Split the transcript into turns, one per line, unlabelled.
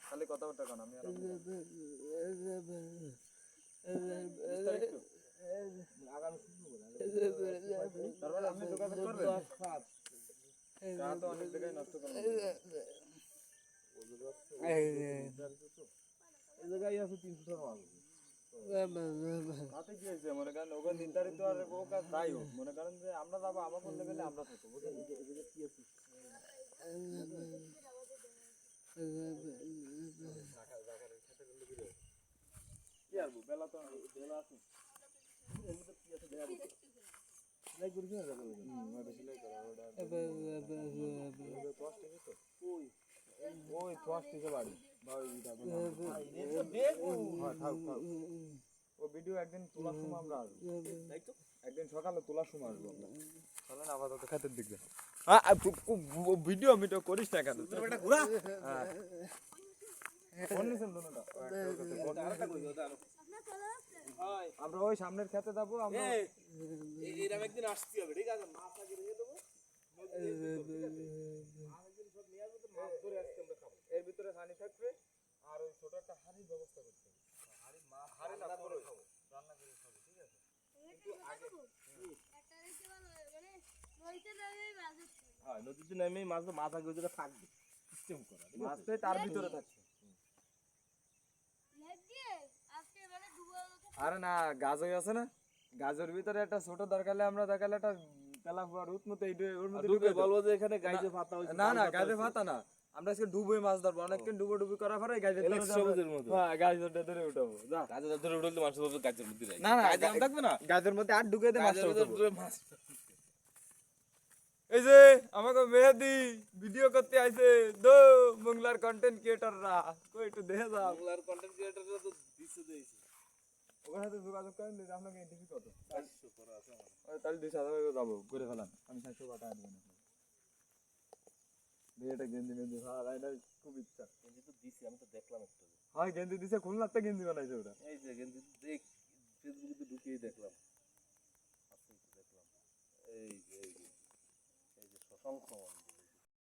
তাহলে কথাবার্তা কেন আমি আপনি যোগাযোগ করবেন তো অনেক জায়গায় নষ্ট করবেন এই জায়গায় আছে 300 টাকা তাতে কি হয়েছে মনে করেন ওখানে নির্ধারিত আর ও কাজ তাই হোক মনে করেন যে আমরা যাবো আমার কোন লেভেলে আমরা থাকবো বুঝলেন কি আছে কি আর বেলা তো বেলা আছে লাইক করবি না যাবে বেশি লাইক করা ওই ওই ফার্স্ট থেকে বাড়ি ও ভিডিও একদিন তোলার সময় আমরা আসবো একদিন সকালে তোলার সময় আসবো আমরা চলেন আপাতত খাতের দিকে ভিডিও মিডিও করিস না কেন আমরা ওই সামনের খেতে যাবো আমরা এরকম একদিন আসতে হবে ঠিক আছে মাছ আগে রেখে দেবো মাছ ধরে আজকে আমরা খাবো এর ভিতরে পানি থাকবে আর ওই ছোট একটা হাঁড়ির ব্যবস্থা করতে হবে হাঁড়ি মাছ হাঁড়ি না করে খাবো রান্না করে খাবো ঠিক আছে কিন্তু আগে একটা রেখে ভালো মানে নদীতে নেমেই মাছ হ্যাঁ নদীতে নেমেই মাছ মাছ আগে ওইটা থাকবে সিস্টেম করা মাছ তো তার ভিতরে থাকছে আরে না গাজর আছে না গাজর ভিতরে একটা ছোট দরকারে আমরা দেখালে একটা তেলা ফুয়া রুট মতো এই ওর মধ্যে ডুবে বলবো যে এখানে গাইজে পাতা হইছে না না গাইজে পাতা না আমরা আজকে ডুবে মাছ ধরবো অনেকদিন ডুবি করার পরে গাইজে ধরে সবুজের মতো হ্যাঁ গাইজরটা ধরে উঠাবো যা গাইজর ধরে উঠলে মাছ বলবে গাইজের মধ্যে রাখ না না গাইজর থাকবে না গাইজের মধ্যে আর ঢুকে দে মাছ এই যে আমাকে মেহেদি ভিডিও করতে আইছে দো বাংলার কন্টেন্ট ক্রিয়েটররা কই একটু দেখে যাও বাংলার কন্টেন্ট ক্রিয়েটররা তো দিছে দেইছে ওখানে তো যোগাযোগ করেন যে আপনাকে এন্ট্রি কত 400 করা আছে আমার তাহলে 2000 টাকা যাব করে ফেলান আমি 700 টাকা দেব না এটা গেঞ্জি ভাড়া এটা খুব ইচ্ছা গেঞ্জি তো দিছি আমি তো দেখলাম একটু হ্যাঁ গেঞ্জি দিছে খুলনাতে গেঞ্জি বানাইছে ওটা এই যে গেঞ্জি দেখ ফেসবুকে ঢুকিয়ে দেখলাম আছে দেখলাম এই যে শশাঙ্ক